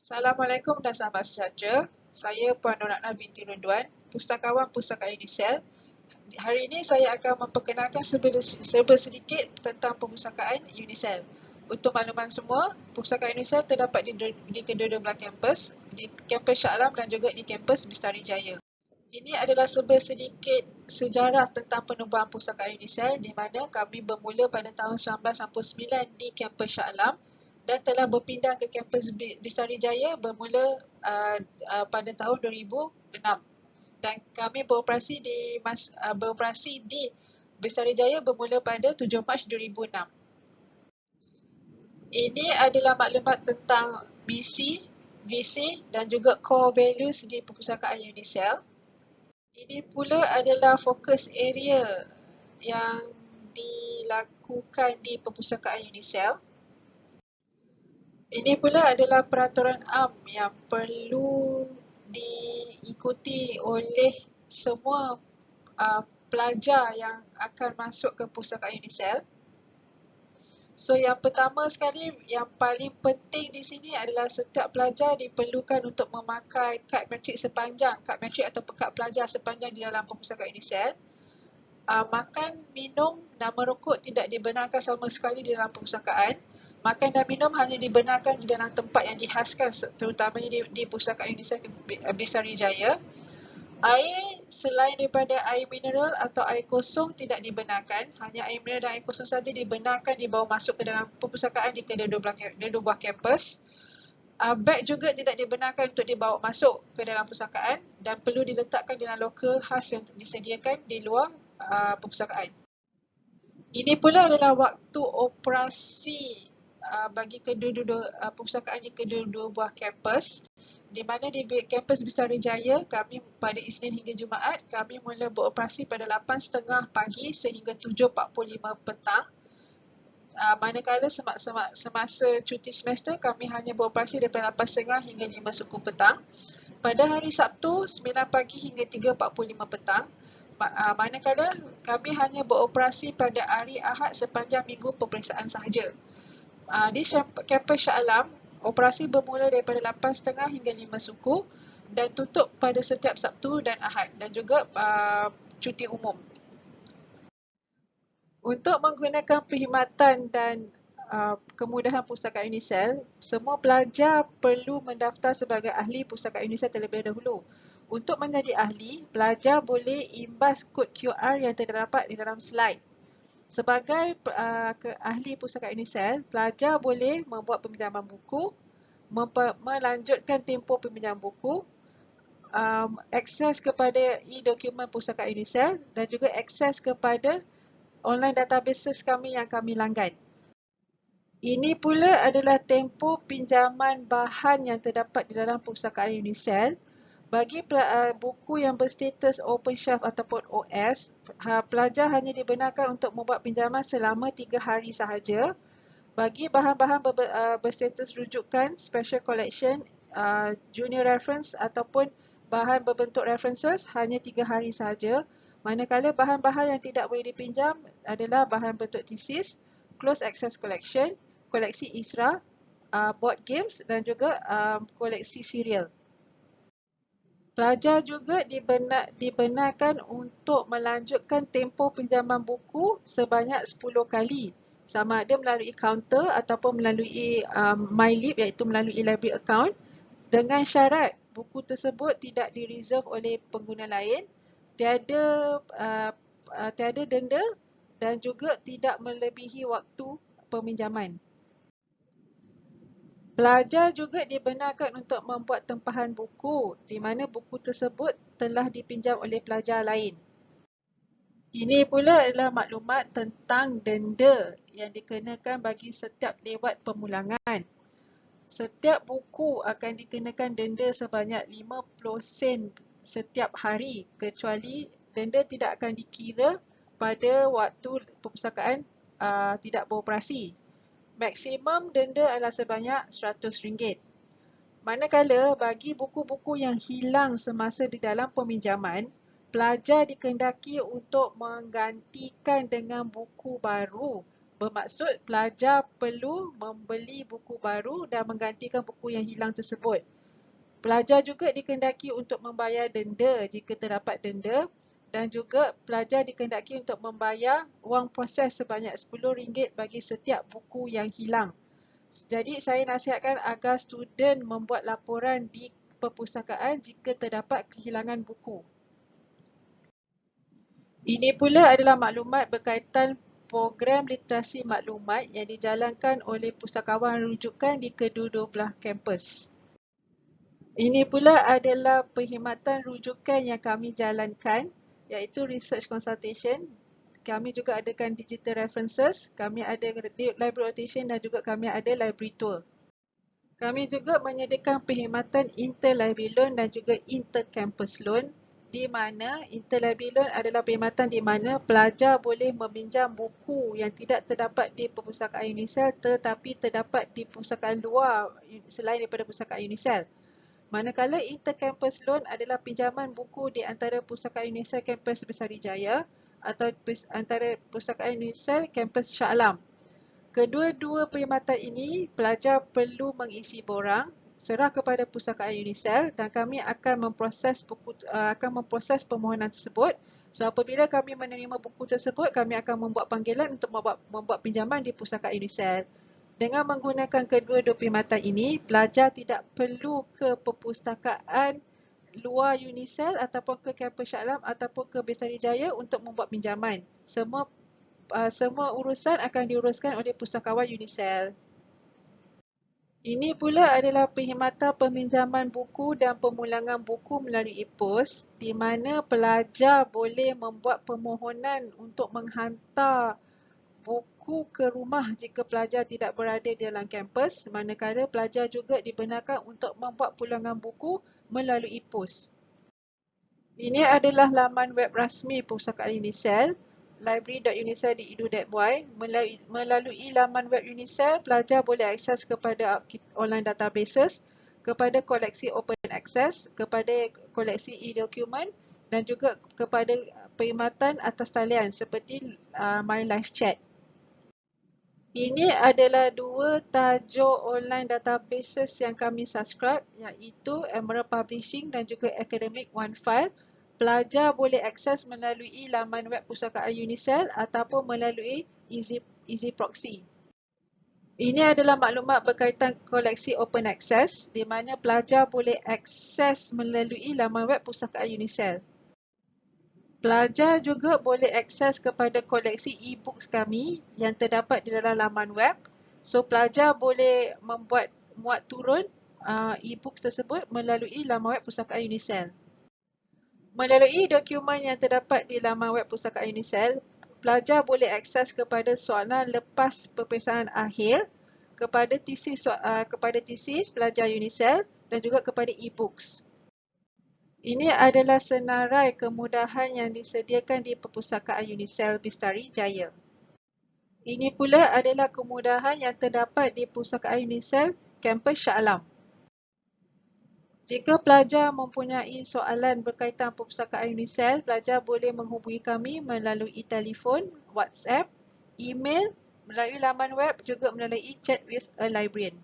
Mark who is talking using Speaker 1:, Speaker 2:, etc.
Speaker 1: Assalamualaikum dan selamat sejahtera. Saya Puan Nur Ratna binti Runduan, Pustakawan Pustaka Unicel. Hari ini saya akan memperkenalkan serba sedikit tentang perpustakaan Unicel. Untuk makluman semua, Pustaka Unicel terdapat di kedua-dua belah kampus, di kampus Shah Alam dan juga di kampus Bistari Jaya. Ini adalah serba sedikit sejarah tentang penubuhan Pustaka Unicel di mana kami bermula pada tahun 1999 di kampus Shah Alam dan telah berpindah ke kampus Bistari Jaya bermula pada tahun 2006 dan kami beroperasi di Bistari Jaya bermula pada 7 Mac 2006. Ini adalah maklumat tentang misi, visi dan juga core values di perpustakaan Unicel. Ini pula adalah fokus area yang dilakukan di perpustakaan Unicel. Ini pula adalah peraturan am yang perlu diikuti oleh semua pelajar yang akan masuk ke perpustakaan Unicel. So yang pertama sekali, yang paling penting di sini adalah setiap pelajar diperlukan untuk memakai kad matrik atau kad pelajar sepanjang di dalam perpustakaan Unicel. Makan, minum dan merokok tidak dibenarkan sama sekali di dalam perpustakaan. Makan dan minum hanya dibenarkan di dalam tempat yang dihaskan, terutamanya di Pustakaan Unicel Bistari Jaya. Air selain daripada air mineral atau air kosong tidak dibenarkan. Hanya air mineral dan air kosong saja dibenarkan dibawa masuk ke dalam perpustakaan di kedua-dua buah kampus. Beg juga tidak dibenarkan untuk dibawa masuk ke dalam perpustakaan dan perlu diletakkan dalam loker khas yang disediakan di luar perpustakaan. Ini pula adalah waktu operasi bagi kedua-dua perpustakaan di kedua-dua buah kampus, di mana di kampus Bistari Jaya kami pada Isnin hingga Jumaat kami mula beroperasi pada 8.30 pagi sehingga 7.45 petang. Manakala semasa cuti semester kami hanya beroperasi daripada 8.30 hingga 5 suku petang. Pada hari Sabtu 9 pagi hingga 3.45 petang. Manakala kami hanya beroperasi pada hari Ahad sepanjang minggu peperiksaan sahaja. Di kampus Shah Alam, operasi bermula daripada 8.30 hingga 5 suku dan tutup pada setiap Sabtu dan Ahad dan juga cuti umum. Untuk menggunakan perkhidmatan dan kemudahan Pustaka Unicel, semua pelajar perlu mendaftar sebagai ahli Pustaka Unicel terlebih dahulu. Untuk menjadi ahli, pelajar boleh imbas kod QR yang terdapat di dalam slide. Sebagai ahli Pustaka Unicel, pelajar boleh membuat peminjaman buku, melanjutkan tempoh peminjaman buku, akses kepada e-dokumen Pustaka Unicel dan juga akses kepada online databases kami yang kami langgan. Ini pula adalah tempoh pinjaman bahan yang terdapat di dalam perpustakaan Unicel. Bagi buku yang berstatus Open Shelf ataupun OS, pelajar hanya dibenarkan untuk membuat pinjaman selama 3 hari sahaja. Bagi bahan-bahan berstatus rujukan, Special Collection, Junior Reference ataupun bahan berbentuk references hanya 3 hari sahaja. Manakala bahan-bahan yang tidak boleh dipinjam adalah bahan bentuk thesis, Closed Access Collection, koleksi ISRA, board games dan juga koleksi serial. Pelajar juga dibenarkan untuk melanjutkan tempoh pinjaman buku sebanyak 10 kali, sama ada melalui kaunter ataupun melalui MyLib iaitu melalui library account, dengan syarat buku tersebut tidak di-reserve oleh pengguna lain, tiada denda dan juga tidak melebihi waktu peminjaman. Pelajar juga dibenarkan untuk membuat tempahan buku di mana buku tersebut telah dipinjam oleh pelajar lain. Ini pula adalah maklumat tentang denda yang dikenakan bagi setiap lewat pemulangan. Setiap buku akan dikenakan denda sebanyak 50 sen setiap hari kecuali denda tidak akan dikira pada waktu perpustakaan tidak beroperasi. Maksimum denda adalah sebanyak RM100. Manakala bagi buku-buku yang hilang semasa di dalam peminjaman, pelajar dikehendaki untuk menggantikan dengan buku baru bermaksud pelajar perlu membeli buku baru dan menggantikan buku yang hilang tersebut. Pelajar juga dikehendaki untuk membayar denda jika terdapat denda dan juga pelajar dikehendaki untuk membayar wang proses sebanyak RM10 bagi setiap buku yang hilang. Jadi saya nasihatkan agar student membuat laporan di perpustakaan jika terdapat kehilangan buku. Ini pula adalah maklumat berkaitan program literasi maklumat yang dijalankan oleh pustakawan rujukan di kedua-dua belah kampus. Ini pula adalah perkhidmatan rujukan yang kami jalankan, iaitu research consultation. Kami juga adakan digital references, kami ada library rotation dan juga kami ada library tour. Kami juga menyediakan perkhidmatan interlibrary loan dan juga intercampus loan, di mana interlibrary loan adalah perkhidmatan di mana pelajar boleh meminjam buku yang tidak terdapat di perpustakaan UNISEL tetapi terdapat di perpustakaan luar selain daripada perpustakaan UNISEL. Manakala intercampus loan adalah pinjaman buku di antara Pustakaan UNISEL Kampus Besarijaya atau antara Pustakaan UNISEL Kampus Shah Alam. Kedua-dua perkhidmatan ini, pelajar perlu mengisi borang, serah kepada Pustakaan UNISEL dan kami akan memproses permohonan tersebut. So apabila kami menerima buku tersebut, kami akan membuat panggilan untuk membuat pinjaman di Pustakaan UNISEL. Dengan menggunakan kedua-dua perkhidmatan ini, pelajar tidak perlu ke perpustakaan luar UNISEL ataupun ke kampus Shah Alam ataupun ke Besarijaya untuk membuat pinjaman. Semua urusan akan diuruskan oleh pustakawan UNISEL. Ini pula adalah perkhidmatan peminjaman buku dan pemulangan buku melalui e-pos, di mana pelajar boleh membuat permohonan untuk menghantar buku ke rumah jika pelajar tidak berada di dalam kampus, manakala pelajar juga dibenarkan untuk membuat pulangan buku melalui pos. Ini adalah laman web rasmi Pustakaan UNISEL, library.unisel.edu.my. Melalui laman web UNISEL, pelajar boleh akses kepada online databases, kepada koleksi open access, kepada koleksi e-document dan juga kepada perkhidmatan atas talian seperti My Live Chat. Ini adalah dua tajuk online databases yang kami subscribe, iaitu Emerald Publishing dan juga Academic OneFile. Pelajar boleh akses melalui laman web Pustakaan UNISEL ataupun melalui Easy Proxy. Ini adalah maklumat berkaitan koleksi open access di mana pelajar boleh akses melalui laman web Pustakaan UNISEL. Pelajar juga boleh akses kepada koleksi e-books kami yang terdapat di dalam laman web. So, pelajar boleh muat turun e-books tersebut melalui laman web Pustakaan UNISEL. Melalui dokumen yang terdapat di laman web Pustakaan UNISEL, pelajar boleh akses kepada soalan lepas peperiksaan akhir, kepada tesis pelajar UNISEL dan juga kepada e-books. Ini adalah senarai kemudahan yang disediakan di Perpustakaan UNISEL Bestari Jaya. Ini pula adalah kemudahan yang terdapat di Pustakaan UNISEL Kampus Shah Alam. Jika pelajar mempunyai soalan berkaitan Perpustakaan UNISEL, pelajar boleh menghubungi kami melalui telefon, WhatsApp, email, melalui laman web juga melalui chat with a librarian.